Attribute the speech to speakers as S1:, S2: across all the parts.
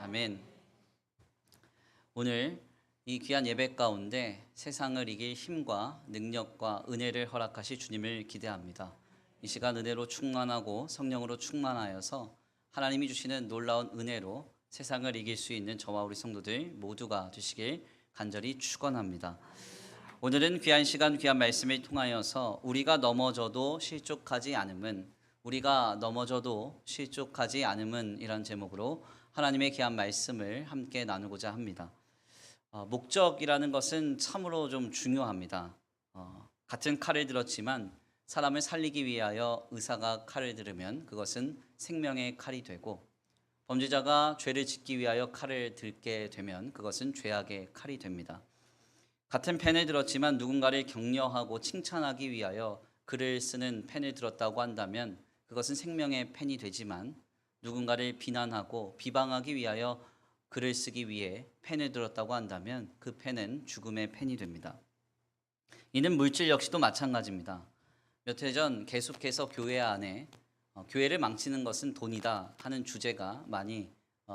S1: 아멘. 오늘 이 귀한 예배 가운데 세상을 이길 힘과 능력과 은혜를 허락하실 주님을 기대합니다. 이 시간 은혜로 충만하고 성령으로 충만하여서 하나님이 주시는 놀라운 은혜로 세상을 이길 수 있는 저와 우리 성도들 모두가 되시길 간절히 축원합니다. 오늘은 귀한 시간 귀한 말씀을 통하여서 우리가 넘어져도 실족하지 않음은 이란 제목으로 하나님의 귀한 말씀을 함께 나누고자 합니다. 목적이라는 것은 참으로 좀 중요합니다. 같은 칼을 들었지만 사람을 살리기 위하여 의사가 칼을 들으면 그것은 생명의 칼이 되고, 범죄자가 죄를 짓기 위하여 칼을 들게 되면 그것은 죄악의 칼이 됩니다. 같은 펜을 들었지만 누군가를 격려하고 칭찬하기 위하여 글을 쓰는 펜을 들었다고 한다면 그것은 생명의 펜이 되지만, 누군가를 비난하고 비방하기 위하여 글을 쓰기 위해 펜을 들었다고 한다면 그 펜은 죽음의 펜이 됩니다. 이는 물질 역시도 마찬가지입니다. 몇 해 전 계속해서 교회 안에 교회를 망치는 것은 돈이다 하는 주제가 많이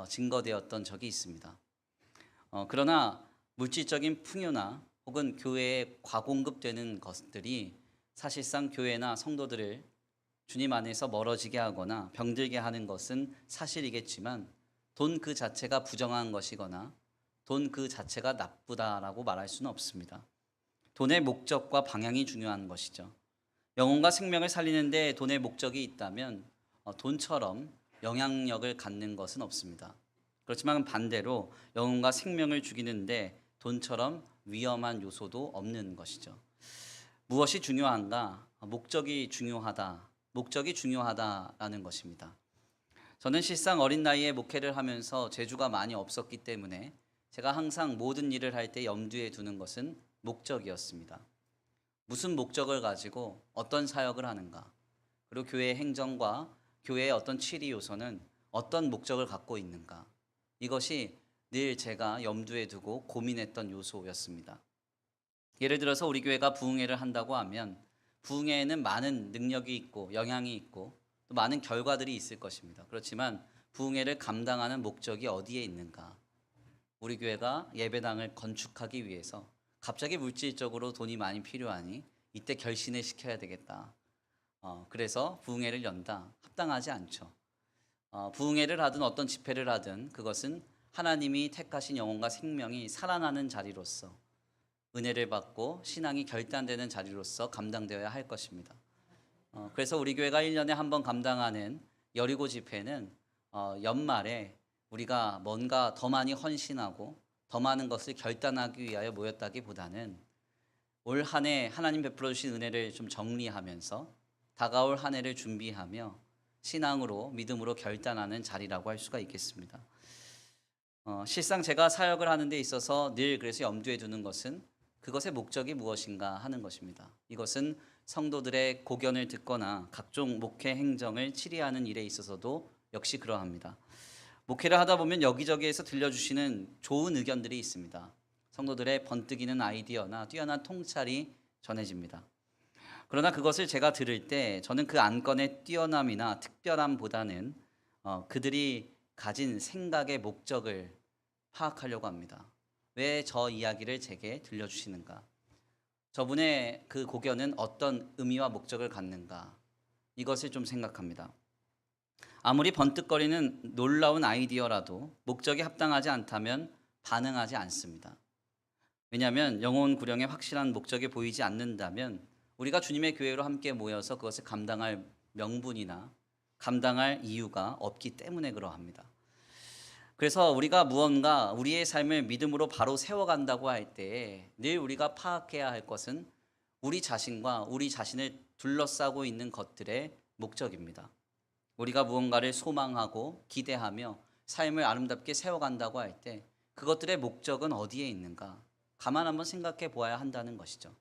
S1: 증거되었던 적이 있습니다. 그러나 물질적인 풍요나 혹은 교회에 과공급되는 것들이 사실상 교회나 성도들을 주님 안에서 멀어지게 하거나 병들게 하는 것은 사실이겠지만, 돈 그 자체가 부정한 것이거나 돈 그 자체가 나쁘다라고 말할 수는 없습니다. 돈의 목적과 방향이 중요한 것이죠. 영혼과 생명을 살리는데 돈의 목적이 있다면 돈처럼 영향력을 갖는 것은 없습니다. 그렇지만 반대로 영혼과 생명을 죽이는데 돈처럼 위험한 요소도 없는 것이죠. 무엇이 중요한가? 목적이 중요하다라는 것입니다. 저는 실상 어린 나이에 목회를 하면서 재주가 많이 없었기 때문에 제가 항상 모든 일을 할 때 염두에 두는 것은 목적이었습니다. 무슨 목적을 가지고 어떤 사역을 하는가? 그리고 교회의 행정과 교회의 어떤 치리 요소는 어떤 목적을 갖고 있는가? 이것이 늘 제가 염두에 두고 고민했던 요소였습니다. 예를 들어서 우리 교회가 부흥회를 한다고 하면 부흥회에는 많은 능력이 있고 영향이 있고 또 많은 결과들이 있을 것입니다. 그렇지만 부흥회를 감당하는 목적이 어디에 있는가? 우리 교회가 예배당을 건축하기 위해서 갑자기 물질적으로 돈이 많이 필요하니 이때 결신을 시켜야 되겠다. 그래서 부흥회를 연다. 합당하지 않죠. 부흥회를 하든 어떤 집회를 하든 그것은 하나님이 택하신 영혼과 생명이 살아나는 자리로서, 은혜를 받고 신앙이 결단되는 자리로서 감당되어야 할 것입니다. 그래서 우리 교회가 1년에 한 번 감당하는 여리고 집회는 연말에 우리가 뭔가 더 많이 헌신하고 더 많은 것을 결단하기 위하여 모였다기보다는 올 한 해 하나님 베풀어 주신 은혜를 좀 정리하면서 다가올 한 해를 준비하며 신앙으로 믿음으로 결단하는 자리라고 할 수가 있겠습니다. 실상 제가 사역을 하는 데 있어서 늘 그래서 염두에 두는 것은 그것의 목적이 무엇인가 하는 것입니다. 이것은 성도들의 고견을 듣거나 각종 목회 행정을 치리하는 일에 있어서도 역시 그러합니다. 목회를 하다 보면 여기저기에서 들려주시는 좋은 의견들이 있습니다. 성도들의 번뜩이는 아이디어나 뛰어난 통찰이 전해집니다. 그러나 그것을 제가 들을 때 저는 그 안건의 뛰어남이나 특별함보다는 그들이 가진 생각의 목적을 파악하려고 합니다. 왜 저 이야기를 제게 들려주시는가? 저분의 그 고견은 어떤 의미와 목적을 갖는가? 이것을 좀 생각합니다. 아무리 번뜩거리는 놀라운 아이디어라도 목적이 합당하지 않다면 반응하지 않습니다. 왜냐하면 영혼 구령에 확실한 목적이 보이지 않는다면 우리가 주님의 교회로 함께 모여서 그것을 감당할 명분이나 감당할 이유가 없기 때문에 그러합니다. 그래서 우리가 무언가 우리의 삶을 믿음으로 바로 세워간다고 할 때 늘 우리가 파악해야 할 것은 우리 자신과 우리 자신을 둘러싸고 있는 것들의 목적입니다. 우리가 무언가를 소망하고 기대하며 삶을 아름답게 세워간다고 할 때 그것들의 목적은 어디에 있는가? 가만 한번 생각해 보아야 한다는 것이죠.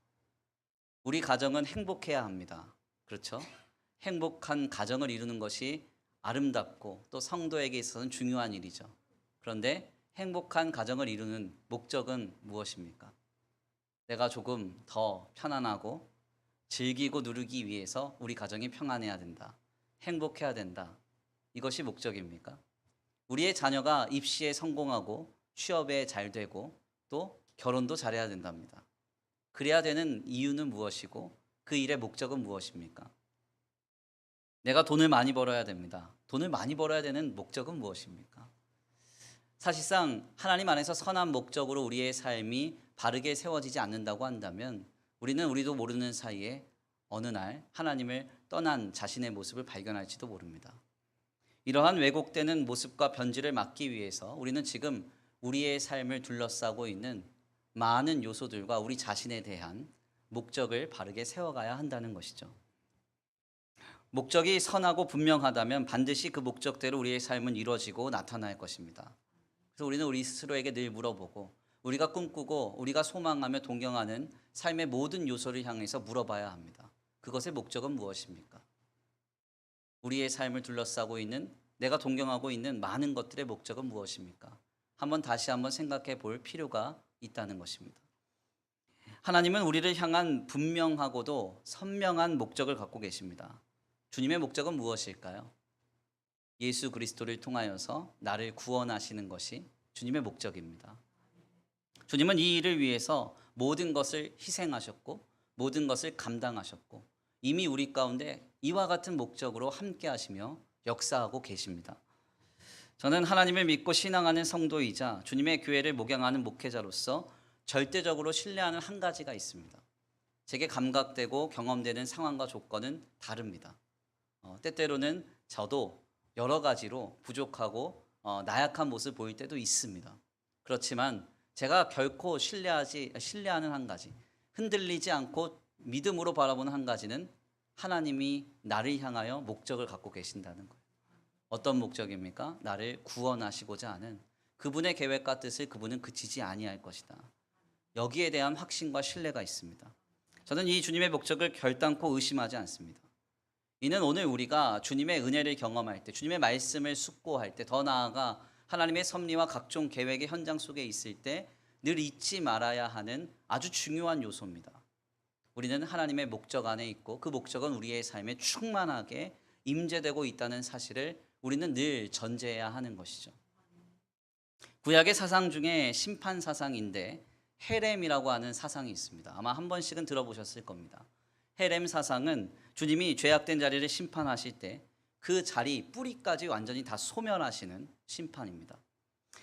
S1: 우리 가정은 행복해야 합니다. 그렇죠? 행복한 가정을 이루는 것이 아름답고 또 성도에게 있어서는 중요한 일이죠. 그런데 행복한 가정을 이루는 목적은 무엇입니까? 내가 조금 더 편안하고 즐기고 누리기 위해서 우리 가정이 평안해야 된다. 행복해야 된다. 이것이 목적입니까? 우리의 자녀가 입시에 성공하고 취업에 잘 되고 또 결혼도 잘해야 된답니다. 그래야 되는 이유는 무엇이고 그 일의 목적은 무엇입니까? 내가 돈을 많이 벌어야 됩니다. 돈을 많이 벌어야 되는 목적은 무엇입니까? 사실상 하나님 안에서 선한 목적으로 우리의 삶이 바르게 세워지지 않는다고 한다면 우리는 우리도 모르는 사이에 어느 날 하나님을 떠난 자신의 모습을 발견할지도 모릅니다. 이러한 왜곡되는 모습과 변질을 막기 위해서 우리는 지금 우리의 삶을 둘러싸고 있는 많은 요소들과 우리 자신에 대한 목적을 바르게 세워가야 한다는 것이죠. 목적이 선하고 분명하다면 반드시 그 목적대로 우리의 삶은 이루어지고 나타날 것입니다. 그래서 우리는 우리 스스로에게 늘 물어보고 우리가 꿈꾸고 우리가 소망하며 동경하는 삶의 모든 요소를 향해서 물어봐야 합니다. 그것의 목적은 무엇입니까? 우리의 삶을 둘러싸고 있는 내가 동경하고 있는 많은 것들의 목적은 무엇입니까? 다시 한번 생각해 볼 필요가 있다는 것입니다. 하나님은 우리를 향한 분명하고도 선명한 목적을 갖고 계십니다. 주님의 목적은 무엇일까요? 예수 그리스도를 통하여서 나를 구원하시는 것이 주님의 목적입니다. 주님은 이 일을 위해서 모든 것을 희생하셨고 모든 것을 감당하셨고 이미 우리 가운데 이와 같은 목적으로 함께 하시며 역사하고 계십니다. 저는 하나님을 믿고 신앙하는 성도이자 주님의 교회를 목양하는 목회자로서 절대적으로 신뢰하는 한 가지가 있습니다. 제게 감각되고 경험되는 상황과 조건은 다릅니다. 때때로는 저도 여러 가지로 부족하고 나약한 모습을 보일 때도 있습니다. 그렇지만 제가 결코 신뢰하는 한 가지, 흔들리지 않고 믿음으로 바라보는 한 가지는 하나님이 나를 향하여 목적을 갖고 계신다는 거예요. 어떤 목적입니까? 나를 구원하시고자 하는 그분의 계획과 뜻을 그분은 그치지 아니할 것이다. 여기에 대한 확신과 신뢰가 있습니다. 저는 이 주님의 목적을 결단코 의심하지 않습니다. 이는 오늘 우리가 주님의 은혜를 경험할 때, 주님의 말씀을 숙고할 때, 더 나아가 하나님의 섭리와 각종 계획의 현장 속에 있을 때 늘 잊지 말아야 하는 아주 중요한 요소입니다. 우리는 하나님의 목적 안에 있고 그 목적은 우리의 삶에 충만하게 임재되고 있다는 사실을 우리는 늘 전제해야 하는 것이죠. 구약의 사상 중에 심판 사상인데 헤렘이라고 하는 사상이 있습니다. 아마 한 번씩은 들어보셨을 겁니다. 헤렘 사상은 주님이 죄악된 자리를 심판하실 때 그 자리 뿌리까지 완전히 다 소멸하시는 심판입니다.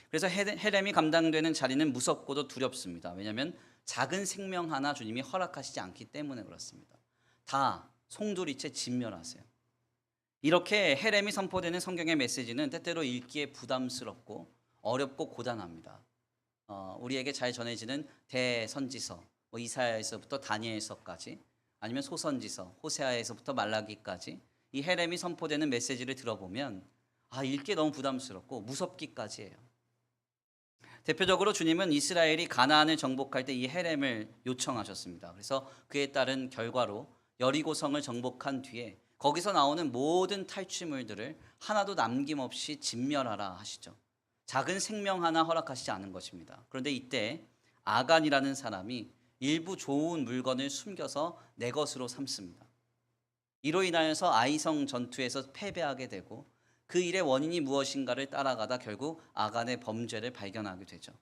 S1: 그래서 헤렘이 감당되는 자리는 무섭고도 두렵습니다. 왜냐하면 작은 생명 하나 주님이 허락하시지 않기 때문에 그렇습니다. 다 송두리째 진멸하세요. 이렇게 헤렘이 선포되는 성경의 메시지는 때때로 읽기에 부담스럽고 어렵고 고단합니다. 우리에게 잘 전해지는 대선지서, 이사야에서부터 다니엘서까지 아니면 소선지서, 호세아에서부터 말라기까지 이 헤렘이 선포되는 메시지를 들어보면 읽기에 너무 부담스럽고 무섭기까지 해요. 대표적으로 주님은 이스라엘이 가나안을 정복할 때 이 헤렘을 요청하셨습니다. 그래서 그에 따른 결과로 여리고성을 정복한 뒤에 거기서 나오는 모든 탈취물들을 하나도 남김없이 진멸하라 하시죠. 작은 생명 하나 허락하시지 않은 것입니다. 그런데 이때 아간이라는 사람이 일부 좋은 물건을 숨겨서 내 것으로 삼습니다. 이로 인하여서 아이성 전투에서 패배하게 되고 그 일의 원인이 무엇인가를 따라가다 결국 아간의 범죄를 발견하게 되죠.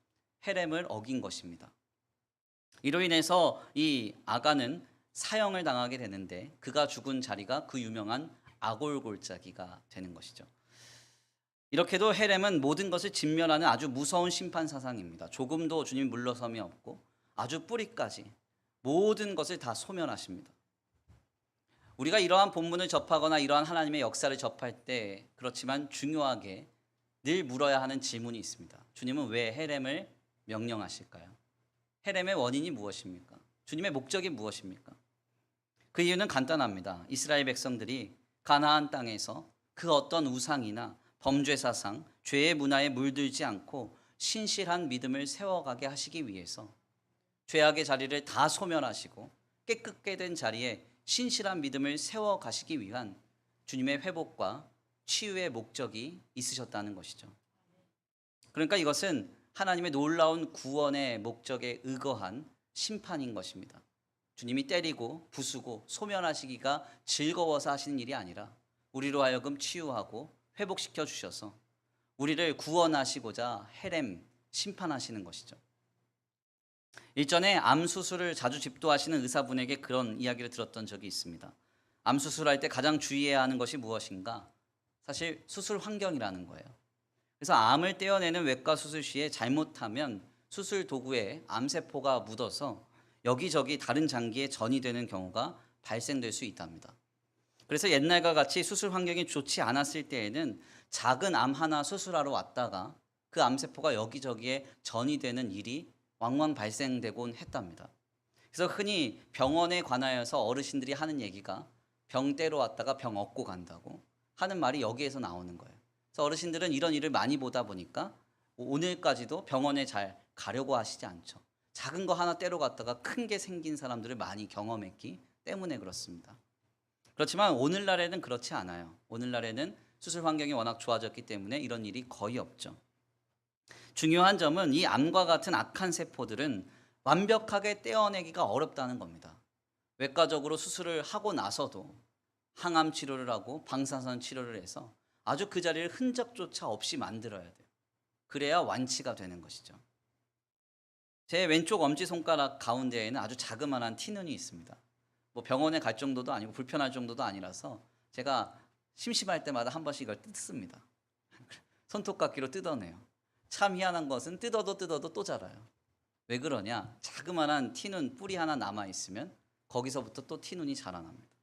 S1: 헤렘을 어긴 것입니다. 이로 인해서 이 아간은 사형을 당하게 되는데 그가 죽은 자리가 그 유명한 아골골짜기가 되는 것이죠. 이렇게도 헤렘은 모든 것을 진멸하는 아주 무서운 심판 사상입니다. 조금도 주님 물러섬이 없고 아주 뿌리까지 모든 것을 다 소멸하십니다. 우리가 이러한 본문을 접하거나 이러한 하나님의 역사를 접할 때 그렇지만 중요하게 늘 물어야 하는 질문이 있습니다. 주님은 왜 헤렘을 명령하실까요? 헤렘의 원인이 무엇입니까? 주님의 목적이 무엇입니까? 그 이유는 간단합니다. 이스라엘 백성들이 가나안 땅에서 그 어떤 우상이나 범죄 사상, 죄의 문화에 물들지 않고 신실한 믿음을 세워가게 하시기 위해서 죄악의 자리를 다 소멸하시고 깨끗게 된 자리에 신실한 믿음을 세워가시기 위한 주님의 회복과 치유의 목적이 있으셨다는 것이죠. 그러니까 이것은 하나님의 놀라운 구원의 목적에 의거한 심판인 것입니다. 주님이 때리고 부수고 소멸하시기가 즐거워서 하시는 일이 아니라 우리로 하여금 치유하고 회복시켜 주셔서 우리를 구원하시고자 헤렘 심판하시는 것이죠. 일전에 암 수술을 자주 집도하시는 의사분에게 그런 이야기를 들었던 적이 있습니다. 암 수술할 때 가장 주의해야 하는 것이 무엇인가? 사실 수술 환경이라는 거예요. 그래서 암을 떼어내는 외과 수술 시에 잘못하면 수술 도구에 암세포가 묻어서 여기저기 다른 장기에 전이 되는 경우가 발생될 수 있답니다. 그래서 옛날과 같이 수술 환경이 좋지 않았을 때에는 작은 암 하나 수술하러 왔다가 그 암세포가 여기저기에 전이 되는 일이 왕왕 발생되곤 했답니다. 그래서 흔히 병원에 관하여서 어르신들이 하는 얘기가 병 때로 왔다가 병 얻고 간다고 하는 말이 여기에서 나오는 거예요. 그래서 어르신들은 이런 일을 많이 보다 보니까 오늘까지도 병원에 잘 가려고 하시지 않죠. 작은 거 하나 때로 갔다가 큰 게 생긴 사람들을 많이 경험했기 때문에 그렇습니다. 그렇지만 오늘날에는 그렇지 않아요. 오늘날에는 수술 환경이 워낙 좋아졌기 때문에 이런 일이 거의 없죠. 중요한 점은 이 암과 같은 악한 세포들은 완벽하게 떼어내기가 어렵다는 겁니다. 외과적으로 수술을 하고 나서도 항암 치료를 하고 방사선 치료를 해서 아주 그 자리를 흔적조차 없이 만들어야 돼요. 그래야 완치가 되는 것이죠. 제 왼쪽 엄지손가락 가운데에는 아주 자그마한 티눈이 있습니다. 뭐 병원에 갈 정도도 아니고 불편할 정도도 아니라서 제가 심심할 때마다 한 번씩 이걸 뜯습니다. 손톱깎이로 뜯어내요. 참 희한한 것은 뜯어도 또 자라요. 왜 그러냐? 자그마한 티눈 뿌리 하나 남아있으면 거기서부터 또 티눈이 자라납니다.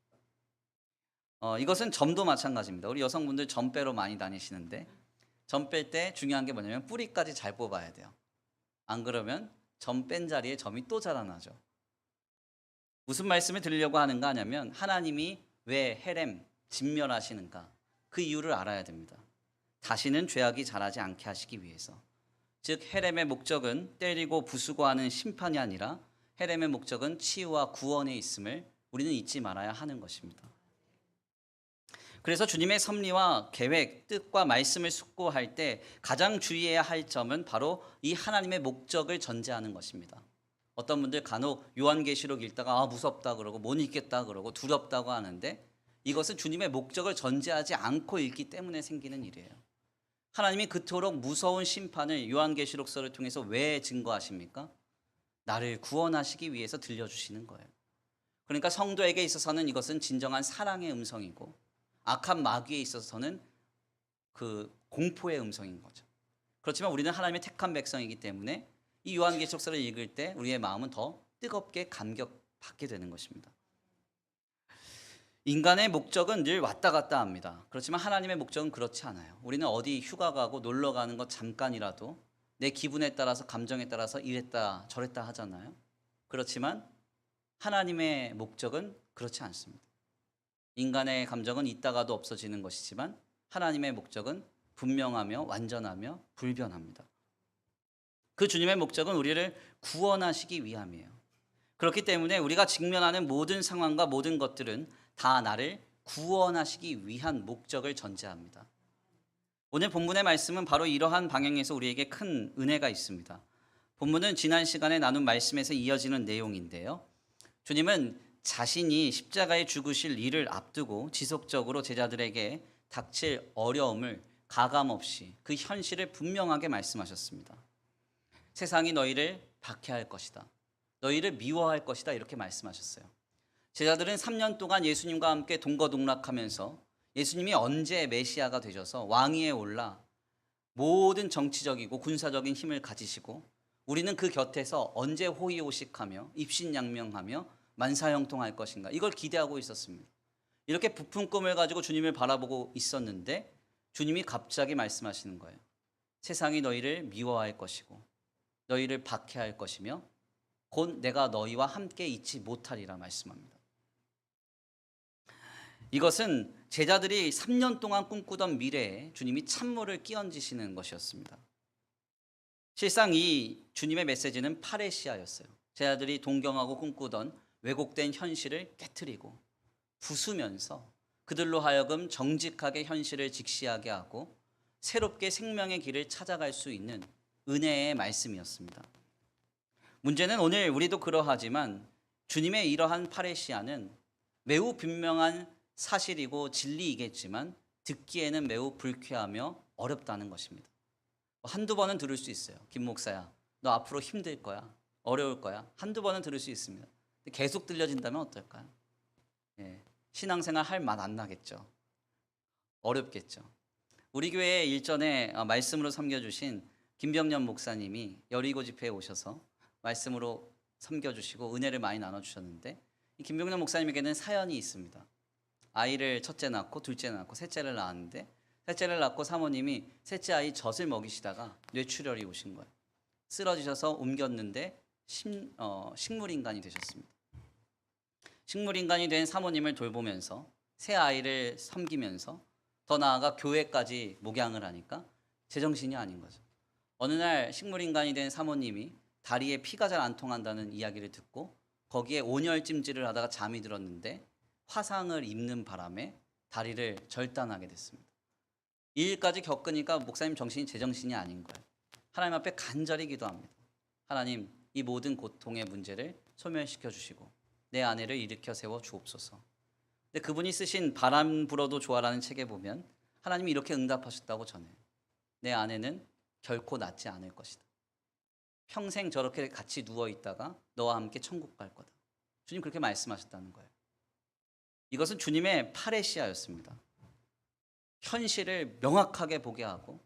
S1: 이것은 점도 마찬가지입니다. 우리 여성분들 점 빼러 많이 다니시는데 점 뺄 때 중요한 게 뭐냐면 뿌리까지 잘 뽑아야 돼요. 안 그러면 점 뺀 자리에 점이 또 자라나죠. 무슨 말씀을 드리려고 하는가 하냐면 하나님이 왜 헤렘 진멸하시는가 그 이유를 알아야 됩니다. 다시는 죄악이 자라지 않게 하시기 위해서. 즉 헤렘의 목적은 때리고 부수고 하는 심판이 아니라 헤렘의 목적은 치유와 구원에 있음을 우리는 잊지 말아야 하는 것입니다. 그래서 주님의 섭리와 계획, 뜻과 말씀을 숙고할 때 가장 주의해야 할 점은 바로 이 하나님의 목적을 전제하는 것입니다. 어떤 분들 간혹 요한계시록 읽다가 무섭다 그러고 못 읽겠다 그러고 두렵다고 하는데 이것은 주님의 목적을 전제하지 않고 읽기 때문에 생기는 일이에요. 하나님이 그토록 무서운 심판을 요한계시록서를 통해서 왜 증거하십니까? 나를 구원하시기 위해서 들려주시는 거예요. 그러니까 성도에게 있어서는 이것은 진정한 사랑의 음성이고 악한 마귀에 있어서는 그 공포의 음성인 거죠. 그렇지만 우리는 하나님의 택한 백성이기 때문에 이 요한계시록서를 읽을 때 우리의 마음은 더 뜨겁게 감격받게 되는 것입니다. 인간의 목적은 늘 왔다 갔다 합니다. 그렇지만 하나님의 목적은 그렇지 않아요. 우리는 어디 휴가 가고 놀러 가는 것 잠깐이라도 내 기분에 따라서 감정에 따라서 이랬다 저랬다 하잖아요. 그렇지만 하나님의 목적은 그렇지 않습니다. 인간의 감정은 있다가도 없어지는 것이지만 하나님의 목적은 분명하며 완전하며 불변합니다. 그 주님의 목적은 우리를 구원하시기 위함이에요. 그렇기 때문에 우리가 직면하는 모든 상황과 모든 것들은 다 나를 구원하시기 위한 목적을 전제합니다. 오늘 본문의 말씀은 바로 이러한 방향에서 우리에게 큰 은혜가 있습니다. 본문은 지난 시간에 나눈 말씀에서 이어지는 내용인데요. 주님은 자신이 십자가에 죽으실 일을 앞두고 지속적으로 제자들에게 닥칠 어려움을 가감없이 그 현실을 분명하게 말씀하셨습니다. 세상이 너희를 박해할 것이다. 너희를 미워할 것이다. 이렇게 말씀하셨어요. 제자들은 3년 동안 예수님과 함께 동거동락하면서 예수님이 언제 메시아가 되셔서 왕위에 올라 모든 정치적이고 군사적인 힘을 가지시고 우리는 그 곁에서 언제 호의호식하며 입신양명하며 만사형통할 것인가 이걸 기대하고 있었습니다. 이렇게 부푼 꿈을 가지고 주님을 바라보고 있었는데 주님이 갑자기 말씀하시는 거예요. 세상이 너희를 미워할 것이고 너희를 박해할 것이며 곧 내가 너희와 함께 있지 못하리라 말씀합니다. 이것은 제자들이 3년 동안 꿈꾸던 미래에 주님이 찬물을 끼얹으시는 것이었습니다. 실상 이 주님의 메시지는 파레시아였어요. 제자들이 동경하고 꿈꾸던 왜곡된 현실을 깨트리고 부수면서 그들로 하여금 정직하게 현실을 직시하게 하고 새롭게 생명의 길을 찾아갈 수 있는 은혜의 말씀이었습니다. 문제는 오늘 우리도 그러하지만 주님의 이러한 파레시아는 매우 분명한 사실이고 진리이겠지만 듣기에는 매우 불쾌하며 어렵다는 것입니다. 한두 번은 들을 수 있어요. 김 목사야, 너 앞으로 힘들 거야. 어려울 거야. 한두 번은 들을 수 있습니다. 근데 계속 들려진다면 어떨까요? 예, 신앙생활 할 맛 안 나겠죠. 어렵겠죠. 우리 교회 일전에 말씀으로 섬겨주신 김병년 목사님이 여리고 집회에 오셔서 말씀으로 섬겨주시고 은혜를 많이 나눠주셨는데, 이 김병년 목사님에게는 사연이 있습니다. 아이를 첫째 낳고 둘째 낳고 셋째를 낳았는데, 셋째를 낳고 사모님이 셋째 아이 젖을 먹이시다가 뇌출혈이 오신 거예요. 쓰러지셔서 옮겼는데 식물인간이 되셨습니다. 식물인간이 된 사모님을 돌보면서 새 아이를 섬기면서 더 나아가 교회까지 목양을 하니까 제정신이 아닌 거죠. 어느 날 식물인간이 된 사모님이 다리에 피가 잘 안 통한다는 이야기를 듣고 거기에 온열찜질을 하다가 잠이 들었는데 화상을 입는 바람에 다리를 절단하게 됐습니다. 이 일까지 겪으니까 목사님 정신이 제정신이 아닌 거예요. 하나님 앞에 간절히 기도합니다. 하나님, 이 모든 고통의 문제를 소멸시켜 주시고 내 아내를 일으켜 세워 주옵소서. 근데 그분이 쓰신 바람 불어도 좋아라는 책에 보면 하나님이 이렇게 응답하셨다고 전해요. 내 아내는 결코 낫지 않을 것이다. 평생 저렇게 같이 누워 있다가 너와 함께 천국 갈 거다. 주님 그렇게 말씀하셨다는 거예요. 이것은 주님의 파레시아였습니다. 현실을 명확하게 보게 하고,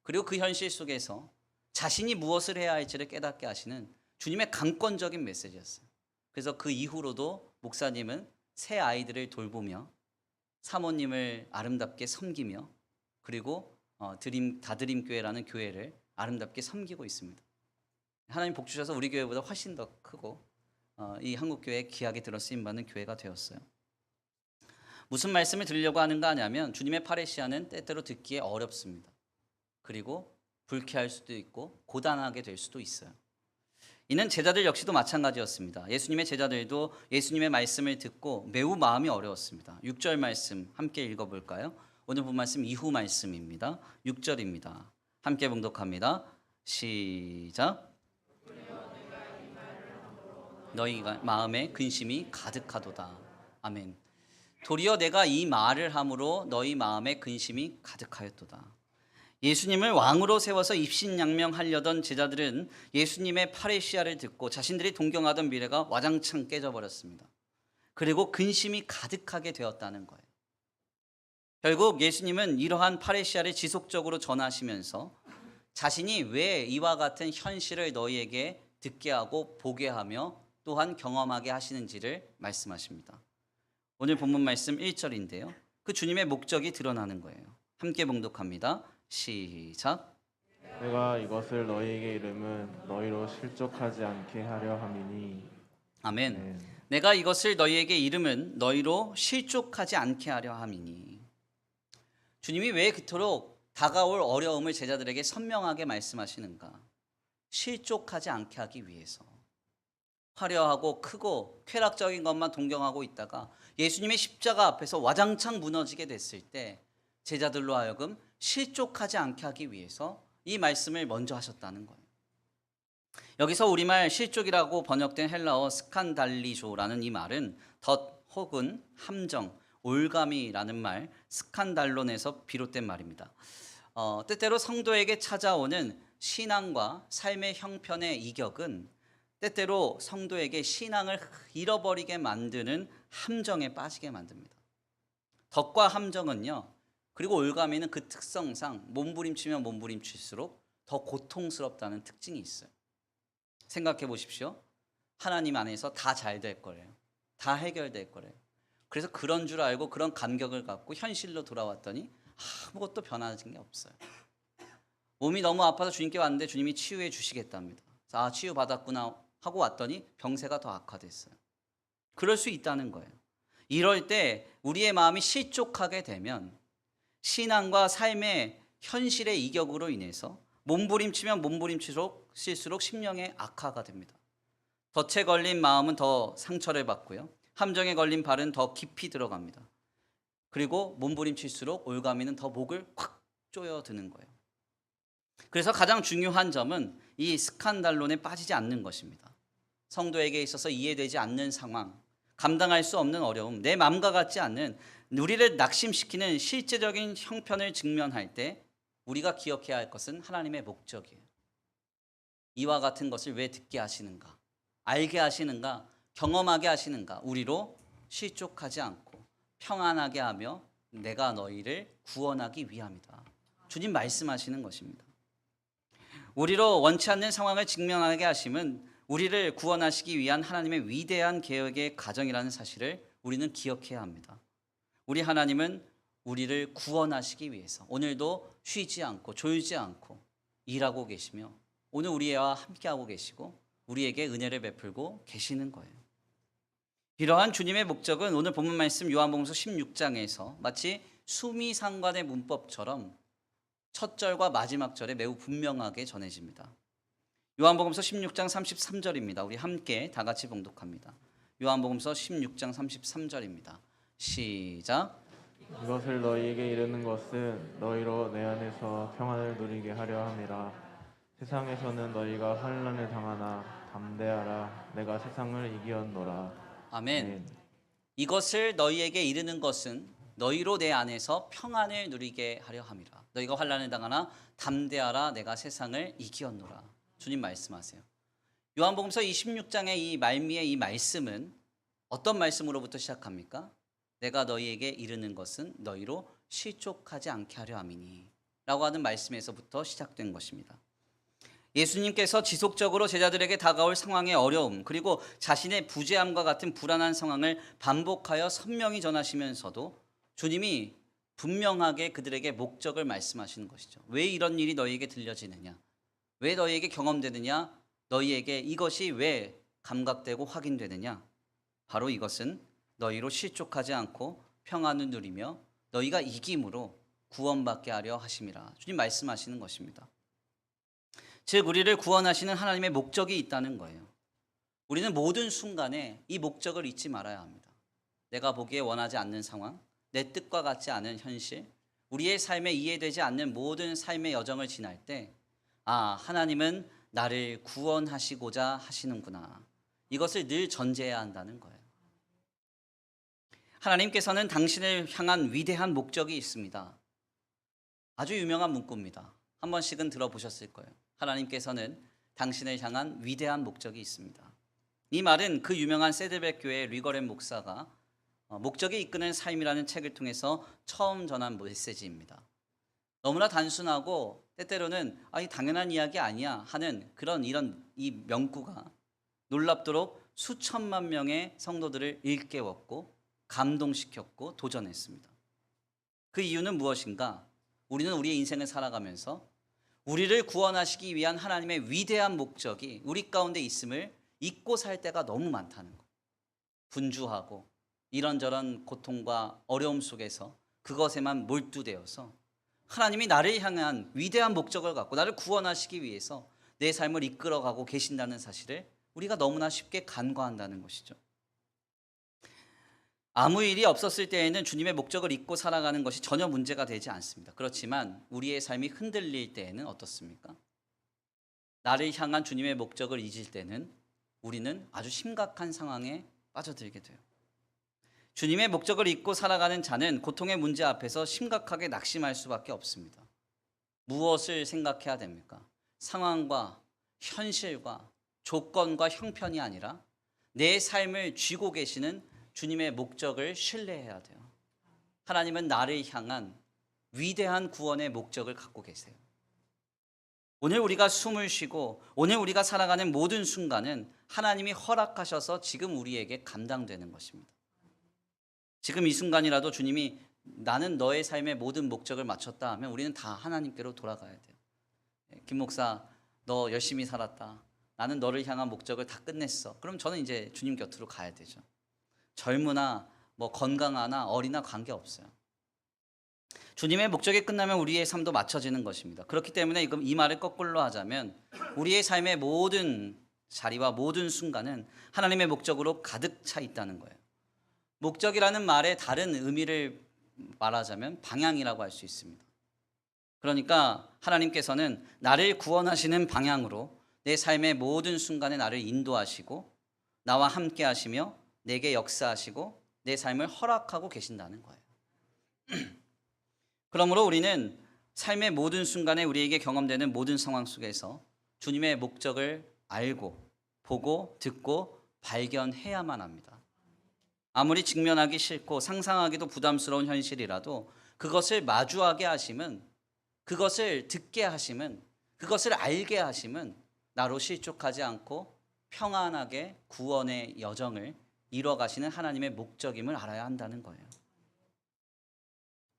S1: 그리고 그 현실 속에서 자신이 무엇을 해야 할지를 깨닫게 하시는 주님의 강권적인 메시지였어요. 그래서 그 이후로도 목사님은 새 아이들을 돌보며 사모님을 아름답게 섬기며, 그리고 다드림교회라는 교회를 아름답게 섬기고 있습니다. 하나님 복 주셔서 우리 교회보다 훨씬 더 크고 이 한국교회에 귀하게 들어 쓰임받는 교회가 되었어요. 무슨 말씀을 드리려고 하는가 하냐면, 주님의 파레시아는 때때로 듣기에 어렵습니다. 그리고 불쾌할 수도 있고 고단하게 될 수도 있어요. 이는 제자들 역시도 마찬가지였습니다. 예수님의 제자들도 예수님의 말씀을 듣고 매우 마음이 어려웠습니다. 6절 말씀 함께 읽어볼까요? 오늘 본 말씀 이후 말씀입니다. 6절입니다. 함께 봉독합니다. 시작. 너희 마음에 근심이 가득하도다. 아멘. 도리어 내가 이 말을 함으로 너희 마음에 근심이 가득하였도다. 예수님을 왕으로 세워서 입신양명하려던 제자들은 예수님의 파레시아를 듣고 자신들이 동경하던 미래가 와장창 깨져버렸습니다. 그리고 근심이 가득하게 되었다는 거예요. 결국 예수님은 이러한 파레시아를 지속적으로 전하시면서 자신이 왜 이와 같은 현실을 너희에게 듣게 하고 보게 하며 또한 경험하게 하시는지를 말씀하십니다. 오늘 본문 말씀 1절인데요. 그 주님의 목적이 드러나는 거예요. 함께 봉독합니다. 시작.
S2: 내가 이것을 너희에게 이름은 너희로 실족하지 않게 하려 함이니.
S1: 아멘. 내가 이것을 너희에게 이름은 너희로 실족하지 않게 하려 함이니. 주님이 왜 그토록 다가올 어려움을 제자들에게 선명하게 말씀하시는가? 실족하지 않게 하기 위해서. 화려하고 크고 쾌락적인 것만 동경하고 있다가 예수님의 십자가 앞에서 와장창 무너지게 됐을 때 제자들로 하여금 실족하지 않게 하기 위해서 이 말씀을 먼저 하셨다는 거예요. 여기서 우리말 실족이라고 번역된 헬라어 스칸달리조라는 이 말은 덫 혹은 함정, 올가미라는 말 스칸달론에서 비롯된 말입니다. 때때로 성도에게 찾아오는 신앙과 삶의 형편의 이격은 때때로 성도에게 신앙을 잃어버리게 만드는 함정에 빠지게 만듭니다. 덫과 함정은요, 그리고 올가미는 그 특성상 몸부림치면 몸부림칠수록 더 고통스럽다는 특징이 있어요. 생각해 보십시오. 하나님 안에서 다 잘 될 거래요. 다 해결될 거래요. 그래서 그런 줄 알고 그런 감격을 갖고 현실로 돌아왔더니 아무것도 변화진 게 없어요. 몸이 너무 아파서 주님께 왔는데 주님이 치유해 주시겠답니다. 아, 치유 받았구나 하고 왔더니 병세가 더 악화됐어요. 그럴 수 있다는 거예요. 이럴 때 우리의 마음이 실족하게 되면 신앙과 삶의 현실의 이격으로 인해서 몸부림치면 몸부림칠수록 심령의 악화가 됩니다. 덫에 걸린 마음은 더 상처를 받고요. 함정에 걸린 발은 더 깊이 들어갑니다. 그리고 몸부림칠수록 올가미는 더 목을 콱 조여드는 거예요. 그래서 가장 중요한 점은 이 스칸달론에 빠지지 않는 것입니다. 성도에게 있어서 이해되지 않는 상황, 감당할 수 없는 어려움, 내 마음과 같지 않는 우리를 낙심시키는 실제적인 형편을 직면할 때 우리가 기억해야 할 것은 하나님의 목적이에요. 이와 같은 것을 왜 듣게 하시는가? 알게 하시는가? 경험하게 하시는가? 우리로 실족하지 않고 평안하게 하며 내가 너희를 구원하기 위함이다. 주님 말씀하시는 것입니다. 우리로 원치 않는 상황을 직면하게 하심은 우리를 구원하시기 위한 하나님의 위대한 계획의 과정이라는 사실을 우리는 기억해야 합니다. 우리 하나님은 우리를 구원하시기 위해서 오늘도 쉬지 않고 졸지 않고 일하고 계시며 오늘 우리와 함께하고 계시고 우리에게 은혜를 베풀고 계시는 거예요. 이러한 주님의 목적은 오늘 본문 말씀 요한복음서 16장에서 마치 수미상관의 문법처럼 첫 절과 마지막 절에 매우 분명하게 전해집니다. 요한복음서 16장 33절입니다. 우리 함께 다 같이 봉독합니다. 요한복음서 16장 33절입니다. 시작.
S2: 이것을 너희에게 이르는 것은 너희로 내 안에서 평안을 누리게 하려 함이라. 세상에서는 너희가 환난을 당하나 담대하라. 내가 세상을 이기었노라.
S1: 아멘. 이것을 너희에게 이르는 것은 너희로 내 안에서 평안을 누리게 하려 함이라. 너희가 환난을 당하나 담대하라. 내가 세상을 이기었노라. 주님 말씀하세요. 요한복음서 26장의 이 말미의 이 말씀은 어떤 말씀으로부터 시작합니까? 내가 너희에게 이르는 것은 너희로 실족하지 않게 하려 함이니 라고 하는 말씀에서부터 시작된 것입니다. 예수님께서 지속적으로 제자들에게 다가올 상황의 어려움 그리고 자신의 부재함과 같은 불안한 상황을 반복하여 선명히 전하시면서도 주님이 분명하게 그들에게 목적을 말씀하시는 것이죠. 왜 이런 일이 너희에게 들려지느냐? 왜 너희에게 경험되느냐? 너희에게 이것이 왜 감각되고 확인되느냐? 바로 이것은 너희로 실족하지 않고 평안을 누리며 너희가 이김으로 구원받게 하려 하심이라. 주님 말씀하시는 것입니다. 즉 우리를 구원하시는 하나님의 목적이 있다는 거예요. 우리는 모든 순간에 이 목적을 잊지 말아야 합니다. 내가 보기에 원하지 않는 상황, 내 뜻과 같지 않은 현실, 우리의 삶에 이해되지 않는 모든 삶의 여정을 지날 때 하나님은 나를 구원하시고자 하시는구나. 이것을 늘 전제해야 한다는 거예요. 하나님께서는 당신을 향한 위대한 목적이 있습니다. 아주 유명한 문구입니다. 한 번씩은 들어보셨을 거예요. 하나님께서는 당신을 향한 위대한 목적이 있습니다. 이 말은 그 유명한 세들백 교회 리거렌 목사가 목적이 이끄는 삶이라는 책을 통해서 처음 전한 메시지입니다. 너무나 단순하고 때때로는 이 당연한 이야기 아니야 하는 이 명구가 놀랍도록 수천만 명의 성도들을 일깨웠고 감동시켰고 도전했습니다. 그 이유는 무엇인가? 우리는 우리의 인생을 살아가면서 우리를 구원하시기 위한 하나님의 위대한 목적이 우리 가운데 있음을 잊고 살 때가 너무 많다는 것. 분주하고 이런저런 고통과 어려움 속에서 그것에만 몰두되어서 하나님이 나를 향한 위대한 목적을 갖고 나를 구원하시기 위해서 내 삶을 이끌어가고 계신다는 사실을 우리가 너무나 쉽게 간과한다는 것이죠. 아무 일이 없었을 때에는 주님의 목적을 잊고 살아가는 것이 전혀 문제가 되지 않습니다. 그렇지만 우리의 삶이 흔들릴 때에는 어떻습니까? 나를 향한 주님의 목적을 잊을 때는 우리는 아주 심각한 상황에 빠져들게 돼요. 주님의 목적을 잊고 살아가는 자는 고통의 문제 앞에서 심각하게 낙심할 수밖에 없습니다. 무엇을 생각해야 됩니까? 상황과 현실과 조건과 형편이 아니라 내 삶을 쥐고 계시는 주님의 목적을 신뢰해야 돼요. 하나님은 나를 향한 위대한 구원의 목적을 갖고 계세요. 오늘 우리가 숨을 쉬고 오늘 우리가 살아가는 모든 순간은 하나님이 허락하셔서 지금 우리에게 감당되는 것입니다. 지금 이 순간이라도 주님이 나는 너의 삶의 모든 목적을 맞췄다 하면 우리는 다 하나님께로 돌아가야 돼요. 김 목사, 너 열심히 살았다. 나는 너를 향한 목적을 다 끝냈어. 그럼 저는 이제 주님 곁으로 가야 되죠. 젊으나 건강하나 어리나 관계없어요. 주님의 목적이 끝나면 우리의 삶도 맞춰지는 것입니다. 그렇기 때문에 이 말을 거꾸로 하자면 우리의 삶의 모든 자리와 모든 순간은 하나님의 목적으로 가득 차 있다는 거예요. 목적이라는 말의 다른 의미를 말하자면 방향이라고 할 수 있습니다. 그러니까 하나님께서는 나를 구원하시는 방향으로 내 삶의 모든 순간에 나를 인도하시고 나와 함께 하시며 내게 역사하시고 내 삶을 허락하고 계신다는 거예요. 그러므로 우리는 삶의 모든 순간에 우리에게 경험되는 모든 상황 속에서 주님의 목적을 알고 보고 듣고 발견해야만 합니다. 아무리 직면하기 싫고 상상하기도 부담스러운 현실이라도 그것을 마주하게 하심은, 그것을 듣게 하심은, 그것을 알게 하심은 나로 실족하지 않고 평안하게 구원의 여정을 이뤄가시는 하나님의 목적임을 알아야 한다는 거예요.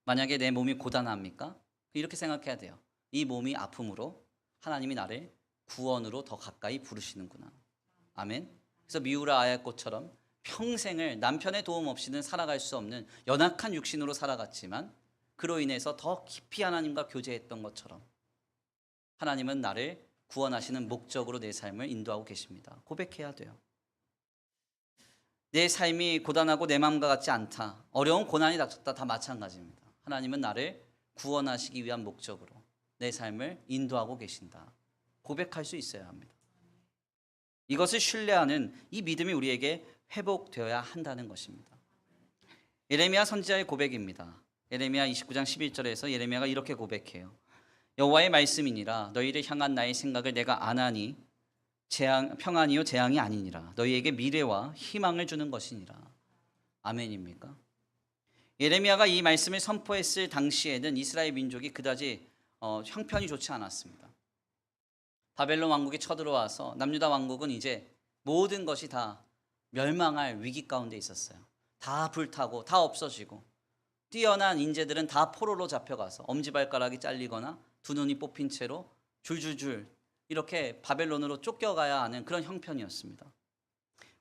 S1: 만약에 내 몸이 고단합니까? 이렇게 생각해야 돼요. 이 몸이 아픔으로 하나님이 나를 구원으로 더 가까이 부르시는구나. 아멘. 그래서 미우라 아야꽃처럼 평생을 남편의 도움 없이는 살아갈 수 없는 연약한 육신으로 살아갔지만 그로 인해서 더 깊이 하나님과 교제했던 것처럼 하나님은 나를 구원하시는 목적으로 내 삶을 인도하고 계십니다. 고백해야 돼요. 내 삶이 고단하고 내 마음과 같지 않다. 어려운 고난이 닥쳤다. 다 마찬가지입니다. 하나님은 나를 구원하시기 위한 목적으로 내 삶을 인도하고 계신다. 고백할 수 있어야 합니다. 이것을 신뢰하는 이 믿음이 우리에게 회복되어야 한다는 것입니다. 예레미야 선지자의 고백입니다. 예레미야 29장 11절에서 예레미야가 이렇게 고백해요. 여호와의 말씀이니라 너희를 향한 나의 생각을 내가 아나니 평안이요 재앙이 아니니라 너희에게 미래와 희망을 주는 것이니라. 아멘입니까? 예레미야가 이 말씀을 선포했을 당시에는 이스라엘 민족이 그다지 형편이 좋지 않았습니다. 바벨론 왕국이 쳐들어와서 남유다 왕국은 이제 모든 것이 다 멸망할 위기 가운데 있었어요. 다 불타고 다 없어지고 뛰어난 인재들은 다 포로로 잡혀가서 엄지발가락이 잘리거나 두 눈이 뽑힌 채로 줄줄줄 이렇게 바벨론으로 쫓겨가야 하는 그런 형편이었습니다.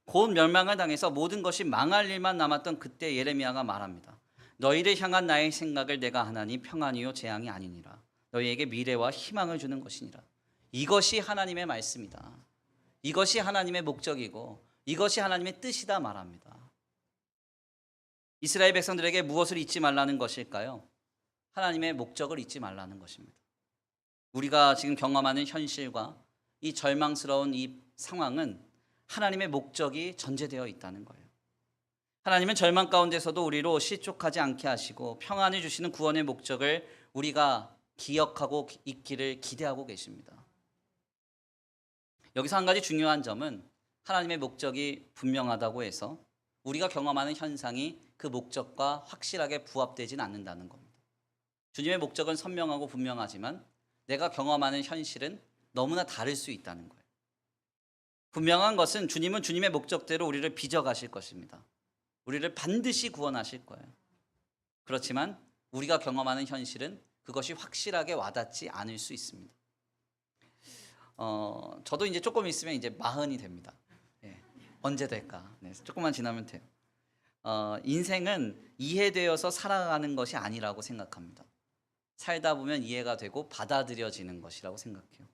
S1: 곧 멸망을 당해서 모든 것이 망할 일만 남았던 그때 예레미야가 말합니다. 너희를 향한 나의 생각을 내가 하나니 평안이요 재앙이 아니니라 너희에게 미래와 희망을 주는 것이니라. 이것이 하나님의 말씀이다. 이것이 하나님의 목적이고 이것이 하나님의 뜻이다 말합니다. 이스라엘 백성들에게 무엇을 잊지 말라는 것일까요? 하나님의 목적을 잊지 말라는 것입니다. 우리가 지금 경험하는 현실과 이 절망스러운 이 상황은 하나님의 목적이 전제되어 있다는 거예요. 하나님은 절망 가운데서도 우리로 실족하지 않게 하시고 평안을 주시는 구원의 목적을 우리가 기억하고 있기를 기대하고 계십니다. 여기서 한 가지 중요한 점은 하나님의 목적이 분명하다고 해서 우리가 경험하는 현상이 그 목적과 확실하게 부합되진 않는다는 겁니다. 주님의 목적은 선명하고 분명하지만 내가 경험하는 현실은 너무나 다를 수 있다는 거예요. 분명한 것은 주님은 주님의 목적대로 우리를 빚어가실 것입니다. 우리를 반드시 구원하실 거예요. 그렇지만 우리가 경험하는 현실은 그것이 확실하게 와닿지 않을 수 있습니다. 저도 이제 조금 있으면 이제 40이 됩니다. 네. 언제 될까? 네, 조금만 지나면 돼요. 인생은 이해되어서 살아가는 것이 아니라고 생각합니다. 살다 보면 이해가 되고 받아들여지는 것이라고 생각해요.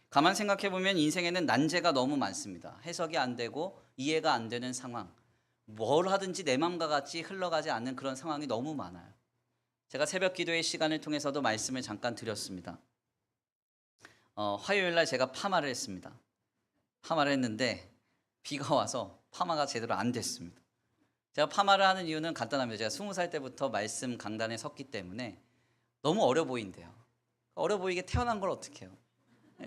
S1: 가만 생각해 보면 인생에는 난제가 너무 많습니다. 해석이 안 되고 이해가 안 되는 상황, 뭘 하든지 내 맘과 같이 흘러가지 않는 그런 상황이 너무 많아요. 제가 새벽 기도의 시간을 통해서도 말씀을 잠깐 드렸습니다. 화요일 날 제가 파마를 했습니다. 파마를 했는데 비가 와서 파마가 제대로 안 됐습니다. 제가 파마를 하는 이유는 간단합니다. 제가 20살 때부터 말씀 강단에 섰기 때문에 너무 어려 보인대요. 어려 보이게 태어난 걸 어떻게 해요?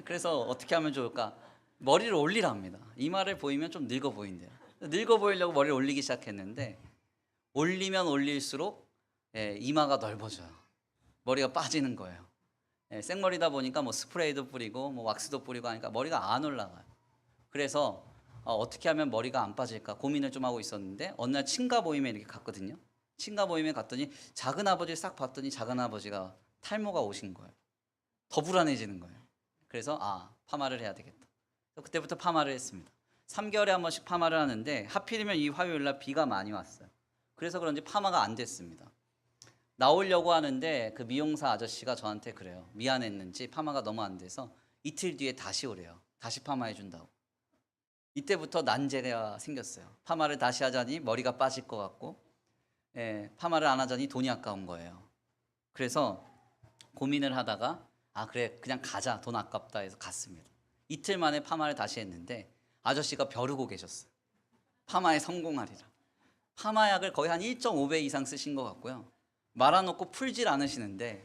S1: 그래서 어떻게 하면 좋을까? 머리를 올리랍니다. 이마를 보이면 좀 늙어 보인대요. 늙어 보이려고 머리를 올리기 시작했는데 올리면 올릴수록 이마가 넓어져요. 머리가 빠지는 거예요. 생머리다 보니까 뭐 스프레이도 뿌리고 뭐 왁스도 뿌리고 하니까 머리가 안 올라가요. 그래서 어떻게 하면 머리가 안 빠질까 고민을 좀 하고 있었는데 어느 날 친가 모임에 이렇게 갔거든요. 친가 모임에 갔더니 작은 아버지를 싹 봤더니 작은 아버지가 탈모가 오신 거예요. 더 불안해지는 거예요. 그래서 파마를 해야 되겠다. 그때부터 파마를 했습니다. 3개월에 한 번씩 파마를 하는데 하필이면 이 화요일 날 비가 많이 왔어요. 그래서 그런지 파마가 안 됐습니다. 나오려고 하는데 그 미용사 아저씨가 저한테 그래요. 미안했는지 파마가 너무 안 돼서 이틀 뒤에 다시 오래요. 다시 파마해 준다고. 이때부터 난제가 생겼어요. 파마를 다시 하자니 머리가 빠질 것 같고 파마를 안 하자니 돈이 아까운 거예요. 그래서 고민을 하다가 그래 그냥 가자 돈 아깝다 해서 갔습니다. 이틀 만에 파마를 다시 했는데 아저씨가 벼르고 계셨어요. 파마에 성공하리라. 파마약을 거의 한 1.5배 이상 쓰신 것 같고요. 말아놓고 풀질 않으시는데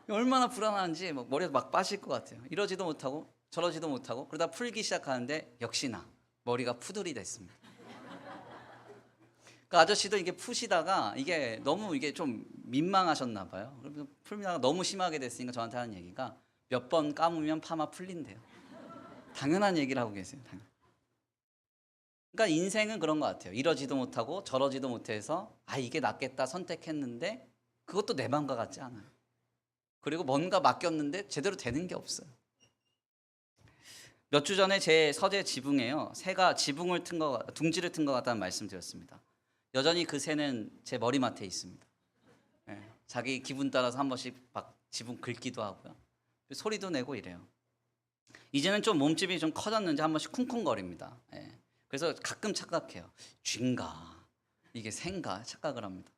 S1: 얼마나 불안한지 막 머리가 막 빠질 것 같아요. 이러지도 못하고 저러지도 못하고 그러다 풀기 시작하는데 역시나 머리가 푸들이 됐습니다. 그 아저씨도 이게 푸시다가 이게 너무 이게 좀 민망하셨나 봐요. 그래서 풀다가 너무 심하게 됐으니까 저한테 하는 얘기가 몇 번 감으면 파마 풀린대요. 당연한 얘기를 하고 계세요. 그러니까 인생은 그런 것 같아요. 이러지도 못하고 저러지도 못해서 이게 낫겠다 선택했는데 그것도 내 맘과 같지 않아요. 그리고 뭔가 맡겼는데 제대로 되는 게 없어요. 몇 주 전에 제 서재 지붕에요. 새가 둥지를 튼 것 같다는 말씀드렸습니다. 여전히 그 새는 제 머리맡에 있습니다. 예, 자기 기분 따라서 한 번씩 막 지붕 긁기도 하고요. 소리도 내고 이래요. 이제는 좀 몸집이 좀 커졌는지 한 번씩 쿵쿵거립니다. 예, 그래서 가끔 착각해요. 쥐인가 이게 새인가 착각을 합니다.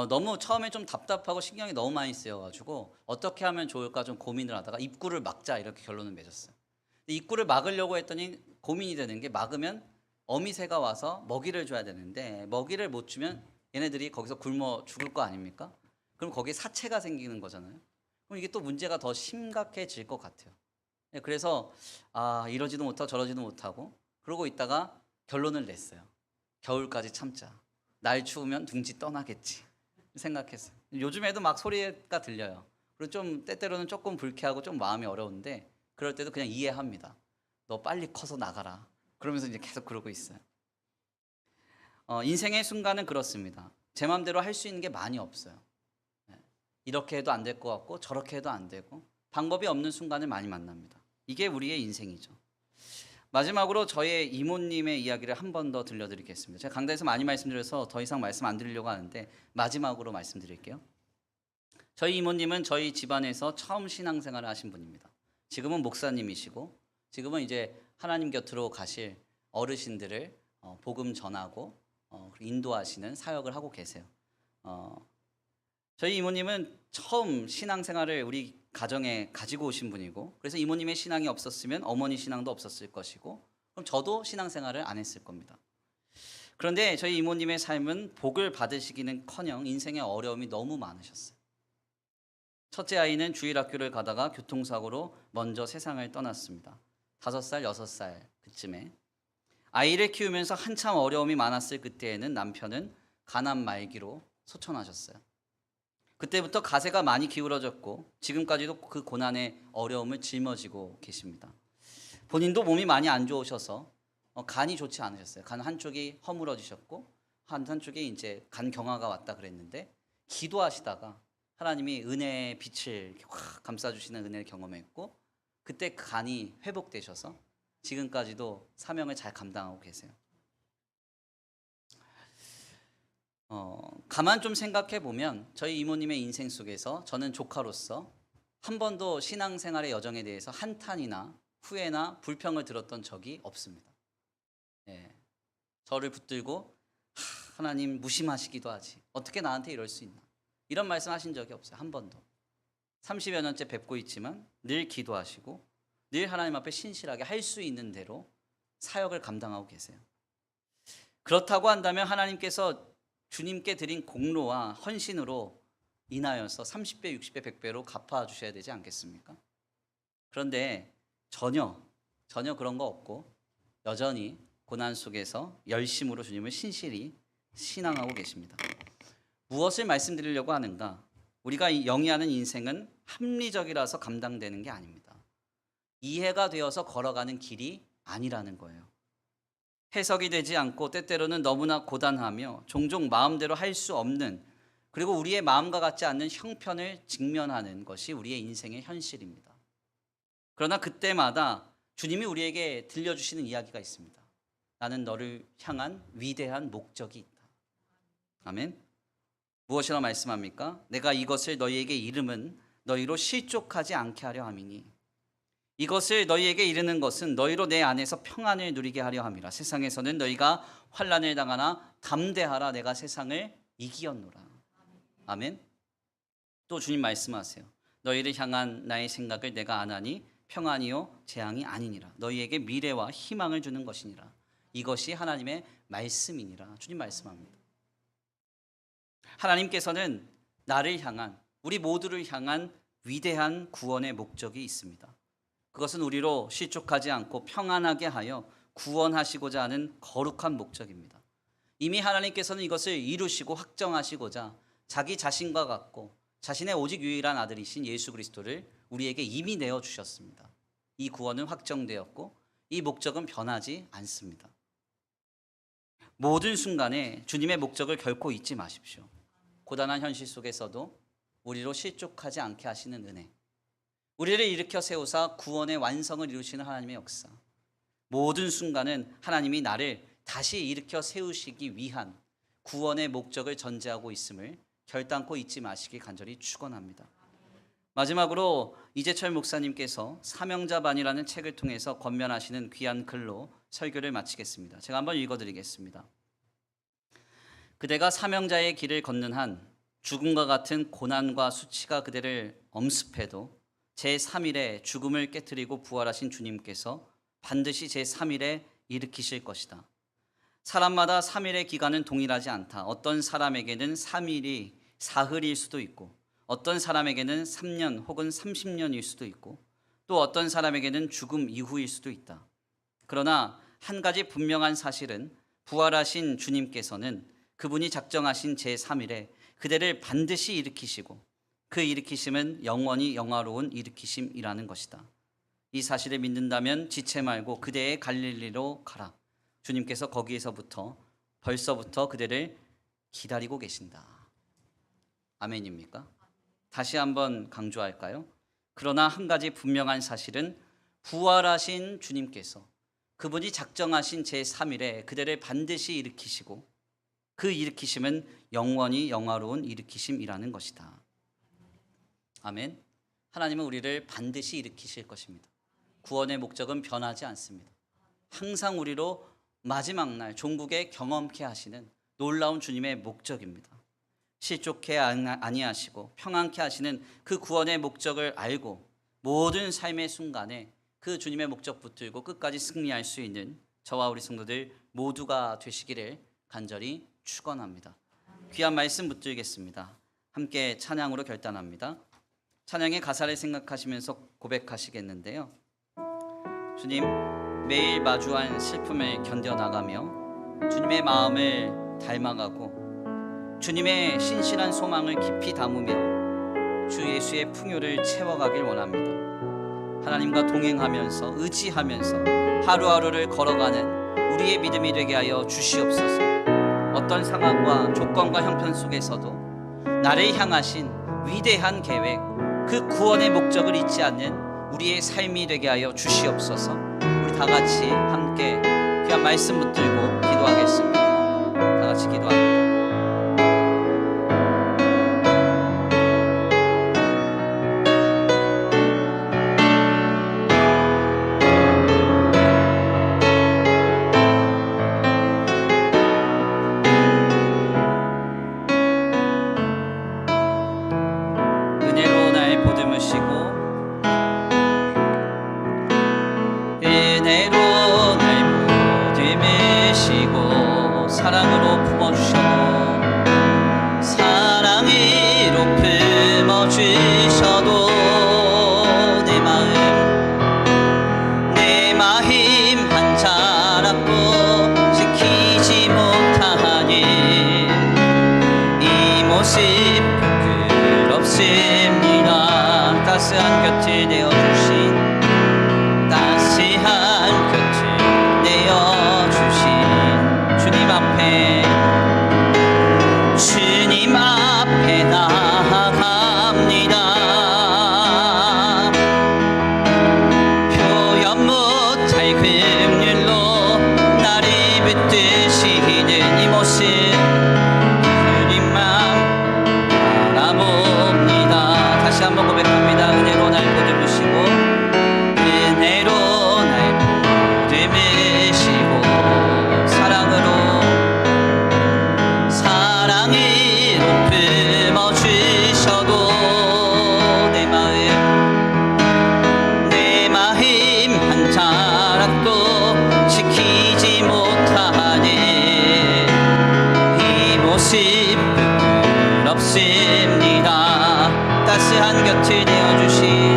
S1: 너무 처음에 좀 답답하고 신경이 너무 많이 쓰여가지고 어떻게 하면 좋을까 좀 고민을 하다가 입구를 막자 이렇게 결론을 맺었어요. 입구를 막으려고 했더니 고민이 되는 게 막으면 어미새가 와서 먹이를 줘야 되는데 먹이를 못 주면 얘네들이 거기서 굶어 죽을 거 아닙니까? 그럼 거기에 사체가 생기는 거잖아요. 그럼 이게 또 문제가 더 심각해질 것 같아요. 그래서 이러지도 못하고 저러지도 못하고 그러고 있다가 결론을 냈어요. 겨울까지 참자. 날 추우면 둥지 떠나겠지 생각했어요. 요즘에도 막 소리가 들려요. 그리고 좀 때때로는 조금 불쾌하고 좀 마음이 어려운데 그럴 때도 그냥 이해합니다. 너 빨리 커서 나가라. 그러면서 이제 계속 그러고 있어요. 인생의 순간은 그렇습니다. 제 마음대로 할 수 있는 게 많이 없어요. 이렇게 해도 안 될 것 같고 저렇게 해도 안 되고 방법이 없는 순간을 많이 만납니다. 이게 우리의 인생이죠. 마지막으로 저의 이모님의 이야기를 한 번 더 들려드리겠습니다. 제가 강단에서 많이 말씀드려서 더 이상 말씀 안 드리려고 하는데 마지막으로 말씀드릴게요. 저희 이모님은 저희 집안에서 처음 신앙생활을 하신 분입니다. 지금은 목사님이시고 지금은 이제 하나님 곁으로 가실 어르신들을 복음 전하고 인도하시는 사역을 하고 계세요. 저희 이모님은 처음 신앙생활을 우리 가정에 가지고 오신 분이고 그래서 이모님의 신앙이 없었으면 어머니 신앙도 없었을 것이고 그럼 저도 신앙생활을 안 했을 겁니다. 그런데 저희 이모님의 삶은 복을 받으시기는커녕 인생의 어려움이 너무 많으셨어요. 첫째 아이는 주일학교를 가다가 교통사고로 먼저 세상을 떠났습니다. 5살, 6살 그쯤에. 아이를 키우면서 한참 어려움이 많았을 그때에는 남편은 가난 말기로 소천하셨어요. 그때부터 가세가 많이 기울어졌고 지금까지도 그 고난의 어려움을 짊어지고 계십니다. 본인도 몸이 많이 안 좋으셔서 간이 좋지 않으셨어요. 간 한쪽이 허물어지셨고 한쪽에 이제 간 경화가 왔다 그랬는데 기도하시다가 하나님이 은혜의 빛을 확 감싸주시는 은혜를 경험했고 그때 간이 회복되셔서 지금까지도 사명을 잘 감당하고 계세요. 가만 좀 생각해 보면 저희 이모님의 인생 속에서 저는 조카로서 한 번도 신앙생활의 여정에 대해서 한탄이나 후회나 불평을 들었던 적이 없습니다. 저를 붙들고 하나님 무심하시기도 하지 어떻게 나한테 이럴 수 있나 이런 말씀 하신 적이 없어요. 한 번도. 30여 년째 뵙고 있지만 늘 기도하시고 늘 하나님 앞에 신실하게 할 수 있는 대로 사역을 감당하고 계세요. 그렇다고 한다면 하나님께서 주님께 드린 공로와 헌신으로 인하여서 30배, 60배, 100배로 갚아주셔야 되지 않겠습니까? 그런데 전혀 그런 거 없고 여전히 고난 속에서 열심으로 주님을 신실히 신앙하고 계십니다. 무엇을 말씀드리려고 하는가? 우리가 영위하는 인생은 합리적이라서 감당되는 게 아닙니다. 이해가 되어서 걸어가는 길이 아니라는 거예요. 해석이 되지 않고 때때로는 너무나 고단하며 종종 마음대로 할 수 없는 그리고 우리의 마음과 같지 않는 형편을 직면하는 것이 우리의 인생의 현실입니다. 그러나 그때마다 주님이 우리에게 들려주시는 이야기가 있습니다. 나는 너를 향한 위대한 목적이 있다. 아멘. 무엇이라 말씀합니까? 내가 이것을 너희에게 이름은 너희로 실족하지 않게 하려 함이니 이것을 너희에게 이르는 것은 너희로 내 안에서 평안을 누리게 하려 함이라. 세상에서는 너희가 환난을 당하나 담대하라. 내가 세상을 이기었노라. 아멘. 또 주님 말씀하세요. 너희를 향한 나의 생각을 내가 아나니 평안이요 재앙이 아니니라. 너희에게 미래와 희망을 주는 것이니라. 이것이 하나님의 말씀이니라. 주님 말씀합니다. 하나님께서는 나를 향한 우리 모두를 향한 위대한 구원의 목적이 있습니다. 그것은 우리로 실족하지 않고 평안하게 하여 구원하시고자 하는 거룩한 목적입니다. 이미 하나님께서는 이것을 이루시고 확정하시고자 자기 자신과 같고 자신의 오직 유일한 아들이신 예수 그리스도를 우리에게 이미 내어주셨습니다. 이 구원은 확정되었고 이 목적은 변하지 않습니다. 모든 순간에 주님의 목적을 결코 잊지 마십시오. 고단한 현실 속에서도 우리로 실족하지 않게 하시는 은혜, 우리를 일으켜 세우사 구원의 완성을 이루시는 하나님의 역사, 모든 순간은 하나님이 나를 다시 일으켜 세우시기 위한 구원의 목적을 전제하고 있음을 결단코 잊지 마시기 간절히 축원합니다. 마지막으로 이재철 목사님께서 사명자반이라는 책을 통해서 권면하시는 귀한 글로 설교를 마치겠습니다. 제가 한번 읽어드리겠습니다. 그대가 사명자의 길을 걷는 한 죽음과 같은 고난과 수치가 그대를 엄습해도 제3일에 죽음을 깨뜨리고 부활하신 주님께서 반드시 제3일에 일으키실 것이다. 사람마다 3일의 기간은 동일하지 않다. 어떤 사람에게는 3일이 사흘일 수도 있고 어떤 사람에게는 3년 혹은 30년일 수도 있고 또 어떤 사람에게는 죽음 이후일 수도 있다. 그러나 한 가지 분명한 사실은 부활하신 주님께서는 그분이 작정하신 제3일에 그대를 반드시 일으키시고 그 일으키심은 영원히 영화로운 일으키심이라는 것이다. 이 사실을 믿는다면 지체 말고 그대의 갈릴리로 가라. 주님께서 거기에서부터 벌써부터 그대를 기다리고 계신다. 아멘입니까? 다시 한번 강조할까요? 그러나 한 가지 분명한 사실은 부활하신 주님께서 그분이 작정하신 제3일에 그대를 반드시 일으키시고 그 일으키심은 영원히 영화로운 일으키심이라는 것이다. 아멘. 하나님은 우리를 반드시 일으키실 것입니다. 구원의 목적은 변하지 않습니다. 항상 우리로 마지막 날 종국에 경험케 하시는 놀라운 주님의 목적입니다. 실족해 아니하시고 평안케 하시는 그 구원의 목적을 알고 모든 삶의 순간에 그 주님의 목적 붙들고 끝까지 승리할 수 있는 저와 우리 성도들 모두가 되시기를 간절히 축원합니다. 귀한 말씀 붙들겠습니다. 함께 찬양으로 결단합니다. 찬양의 가사를 생각하시면서 고백하시겠는데요. 주님, 매일 마주한 슬픔을 견뎌나가며 주님의 마음을 닮아가고 주님의 신실한 소망을 깊이 담으며 주 예수의 풍요를 채워가길 원합니다. 하나님과 동행하면서 의지하면서 하루하루를 걸어가는 우리의 믿음이 되게 하여 주시옵소서. 어떤 상황과 조건과 형편 속에서도 나를 향하신 위대한 계획, 그 구원의 목적을 잊지 않는 우리의 삶이 되게 하여 주시옵소서. 우리 다 같이 함께 귀한 말씀 붙들고 기도하겠습니다. 다 같이 기도합니다. 사랑으로 품어주셔도 사랑으로 품어주셔도 내 마음 한 자락도 지키지 못하니 이 모습 부끄럽습니다. 따스한 곁을 내어주신 따스한 곁을 내어주신 주님 앞에 나아갑니다. 표현 못할 긍휼로 나를 붙드시는 이 모습 주님만 바라봅니다. 다시 한번 고백합니다. 은혜로 날 보듬으시고 따스한 곁을 내어주신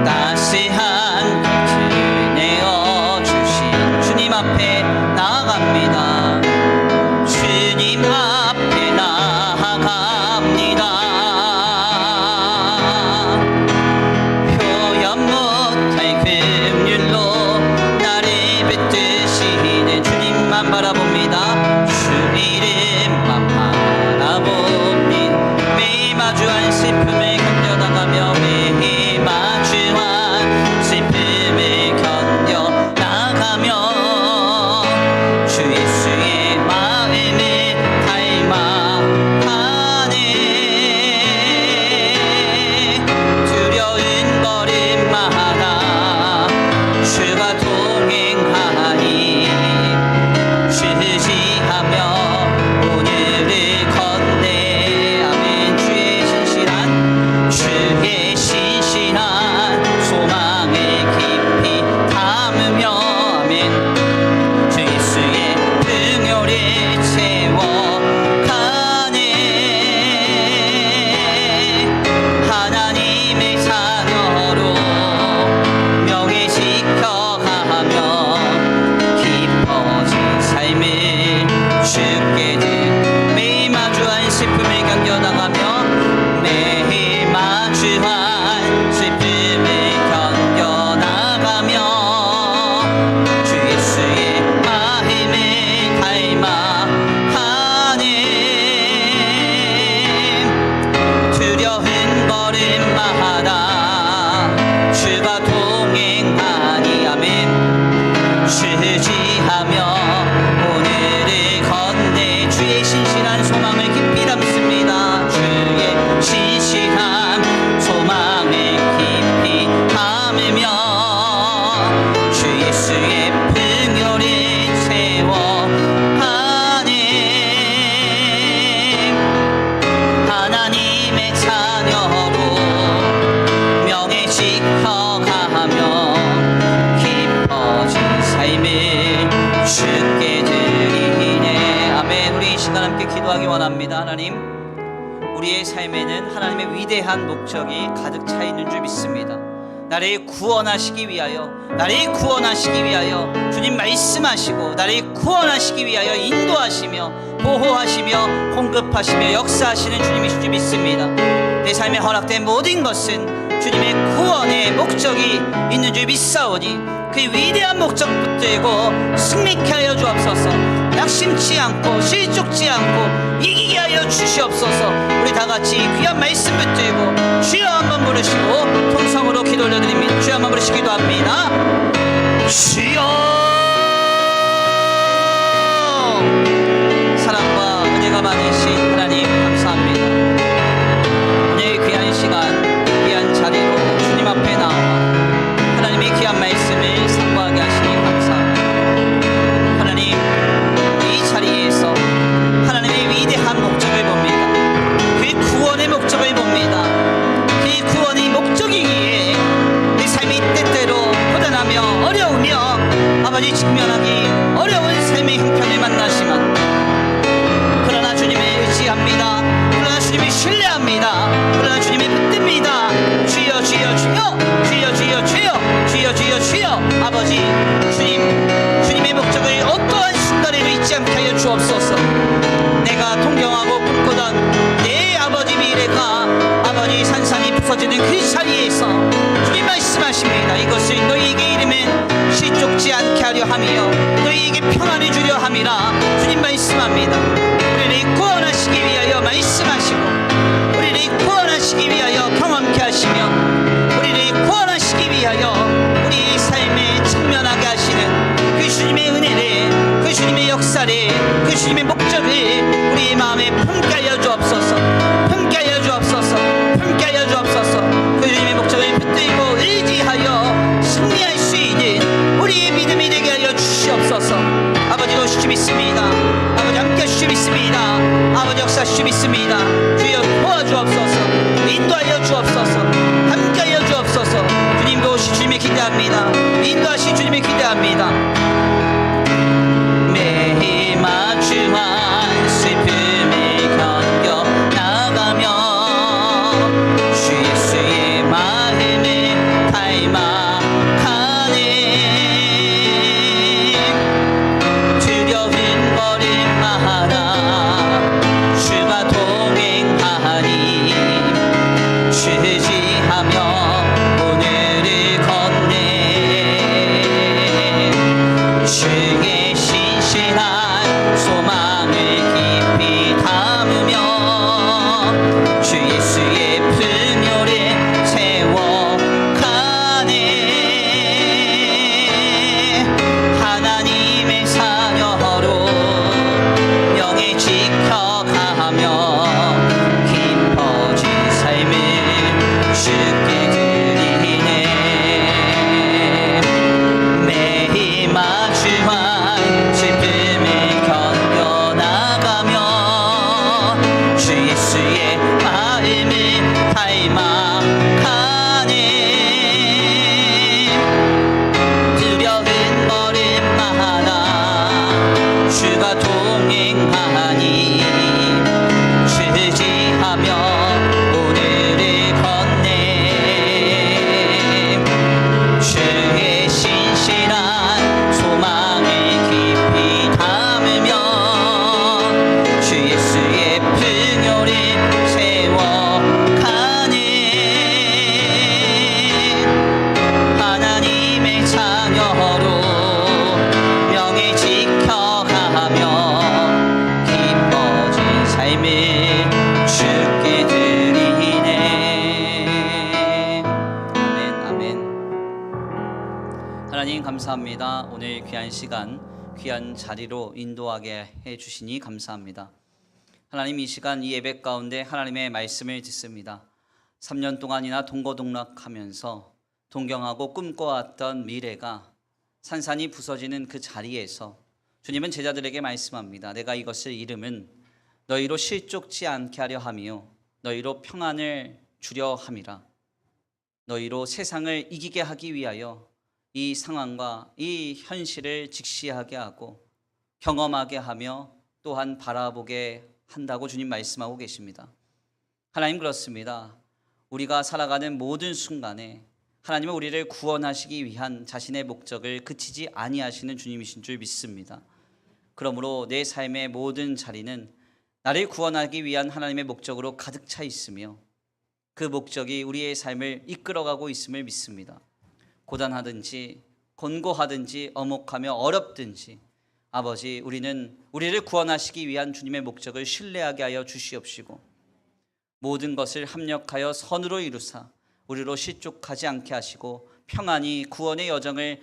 S1: 따스한 곁을 내어주신 주님 앞에 나아갑니다. 주님 앞에 나아갑니다. 표현 못할 긍휼로 나를 붙드시는 주님만 바라봅니다. 주 이름만 바라봅니다. 매일 마주한 슬픔을 견뎌나가며 매일 마주한 슬픔을 견뎌나가며 주 예수의 마음을 닮아가네. 두려운 걸음마다 주가 동행하니 주시하며 오늘을 건네. 아멘. 주의 신실한 소망을 깊이 담으며 아멘. 주 예수의 등효를 채워가네. 하나님의 자녀로 명예 지켜가며 깊어진 삶을 주께 드리. 매일 마주한 슬픔을 견뎌나가며 매일 마주한 슬픔을 견뎌나가며 주 예수의 마음을 닮아가네. 두려운 걸음마다 주가 동행하니 아멘. 주지하며 오늘을 건네. 주의 신실한 소망을 깊이 담습니다. 주의 신실한 소망을 깊이 담으며 주 예수의 풍요를 채워가네. 하나님의 자녀로 명예 지켜가며 깊어진 삶을 주께 드리네. 아멘. 우리 이 시간 함께 기도하기 원합니다. 하나님, 우리의 삶에는 하나님의 위대한 목적이 가득 차 있는 줄 믿습니다. 나를 구원하시기 위하여, 나를 구원하시기 위하여 주님 말씀하시고 나를 구원하시기 위하여 인도하시며 보호하시며 공급하시며 역사하시는 주님이신 줄 믿습니다. 내 삶에 허락된 모든 것은 주님의 구원의 목적이 있는 줄 믿사오니 그 위대한 목적 붙들고 승리케 하여 주옵소서. 낙심치 않고 실족지 않고 이기게 하여 주시옵소서. 우리 다같이 귀한 말씀 붙들고 주여 한번 부르시고 통성으로 기도 올려드립니다. 주여 한번 부르시기도 합니다. 주여. 사랑과 은혜가 많으신 하나님 감사합니다. 오늘 귀한 시간 귀한 자리로 주님 앞에 나와 하나님의 귀한 말씀을 상고하게 하시니 감사합니다. 하나님, 이 자리에서 하나님의 위대한 목적을 봅니다. 그 구원의 목적을 봅니다. 그 구원의 목적이기에 내 삶이 때때로 고단하며 어려우며 아버지 직면하기 어려운 삶의 형편을 만나시만 그러나 주님을 의지합니다. 그러나 주님을 신뢰합니다. 그러나 주님을 붙듭니다. 주여 주여 주여 주여 주여 주여 주여 주여 주여. 아버지 주님의 목적을 어떠한 순간에도 잊지 않게 하여 주옵소서. 내가 동경하고 꿈꾸던 내 아버지 미래가 아버지 산산이 부서지는 그 자리에서 주님 말씀하십니다. 이것을 너희에게 이르면 실족지 않게 하려 하며 너희에게 평안을 주려 함이라 주님 말씀합니다. 우리를 구원하시기 위하여 말씀하시고 우리를 구원하시기 위하여 경험케 하시며 우리를 구원하시기 위하여 우리의 삶에 참면하게 하시는 그 주님의 은혜를, 그 주님의 역사를, 그 주님의 목적을 우리의 마음에 품게 하여 주옵소서. 품게 하여 주옵소서. 품게 하여 주옵소서. 그 주님의 목적을 붙들고 의지하여 승리할 수 있는 우리의 믿음이 되게 하여 주시옵소서. 아버지 도우시 믿습니다. 아버지 함께 하시 믿습니다. 아버지 역사 하시 믿습니다. 주여 도와주옵소서. 인도하여 주옵소서. 함께 하여 주옵소서. 주님 도우시 주님의 기대합니다. 인도하시 주님의 기대합니다. 매일 마주한 슬픔을 견뎌 나가며 주의 감사합니다. 오늘 귀한 시간, 귀한 자리로 인도하게 해주시니 감사합니다. 하나님, 이 시간 이 예배 가운데 하나님의 말씀을 듣습니다. 3년 동안이나 동거동락하면서 동경하고 꿈꿔왔던 미래가 산산이 부서지는 그 자리에서 주님은 제자들에게 말씀합니다. 내가 이것을 이름은 너희로 실족지 않게 하려 하며 너희로 평안을 주려 함이라. 너희로 세상을 이기게 하기 위하여 이 상황과 이 현실을 직시하게 하고 경험하게 하며 또한 바라보게 한다고 주님 말씀하고 계십니다. 하나님, 그렇습니다. 우리가 살아가는 모든 순간에 하나님은 우리를 구원하시기 위한 자신의 목적을 그치지 아니하시는 주님이신 줄 믿습니다. 그러므로 내 삶의 모든 자리는 나를 구원하기 위한 하나님의 목적으로 가득 차 있으며 그 목적이 우리의 삶을 이끌어가고 있음을 믿습니다. 고단하든지 곤고하든지 엄혹하며 어렵든지 아버지, 우리는 우리를 구원하시기 위한 주님의 목적을 신뢰하게 하여 주시옵시고 모든 것을 합력하여 선으로 이루사 우리로 실족하지 않게 하시고 평안히 구원의 여정을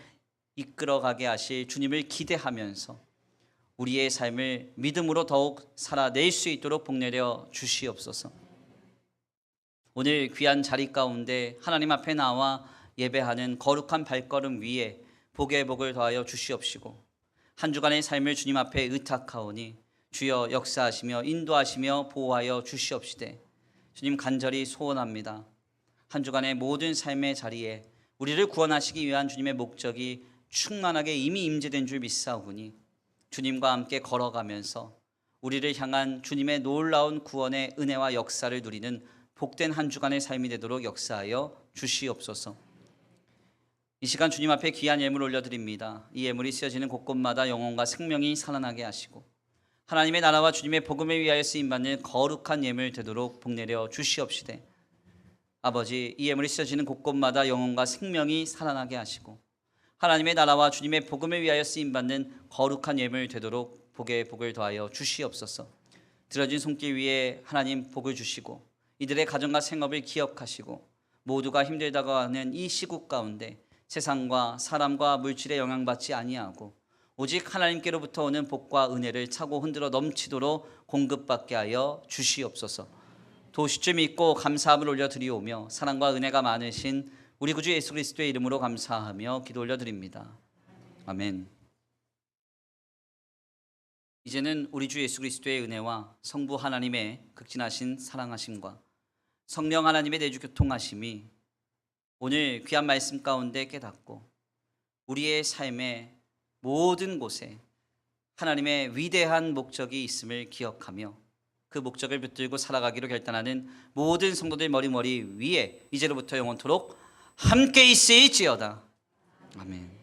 S1: 이끌어가게 하실 주님을 기대하면서 우리의 삶을 믿음으로 더욱 살아낼 수 있도록 복내려 주시옵소서. 오늘 귀한 자리 가운데 하나님 앞에 나와 예배하는 거룩한 발걸음 위에 복의 복을 더하여 주시옵시고 한 주간의 삶을 주님 앞에 의탁하오니 주여 역사하시며 인도하시며 보호하여 주시옵시되 주님, 간절히 소원합니다. 한 주간의 모든 삶의 자리에 우리를 구원하시기 위한 주님의 목적이 충만하게 이미 임재된 줄 믿사오니 주님과 함께 걸어가면서 우리를 향한 주님의 놀라운 구원의 은혜와 역사를 누리는 복된 한 주간의 삶이 되도록 역사하여 주시옵소서. 이 시간 주님 앞에 귀한 예물 올려드립니다. 이 예물이 쓰여지는 곳곳마다 영혼과 생명이 살아나게 하시고 하나님의 나라와 주님의 복음을 위하여 쓰임받는 거룩한 예물 되도록 복내려 주시옵시되 아버지, 이 예물이 쓰여지는 곳곳마다 영혼과 생명이 살아나게 하시고 하나님의 나라와 주님의 복음을 위하여 쓰임받는 거룩한 예물 되도록 복의 복을 더하여 주시옵소서. 들어진 손길 위에 하나님 복을 주시고 이들의 가정과 생업을 기억하시고 모두가 힘들다고 하는 이 시국 가운데 세상과 사람과 물질에 영향받지 아니하고 오직 하나님께로부터 오는 복과 은혜를 차고 흔들어 넘치도록 공급받게 하여 주시옵소서. 도시주 믿고 감사함을 올려드리오며 사랑과 은혜가 많으신 우리 구주 예수 그리스도의 이름으로 감사하며 기도 올려드립니다. 아멘. 이제는 우리 주 예수 그리스도의 은혜와 성부 하나님의 극진하신 사랑하심과 성령 하나님의 내주 교통하심이 오늘 귀한 말씀 가운데 깨닫고 우리의 삶의 모든 곳에 하나님의 위대한 목적이 있음을 기억하며 그 목적을 붙들고 살아가기로 결단하는 모든 성도들 머리 위에 이제로부터 영원토록 함께 있을지어다. 아멘.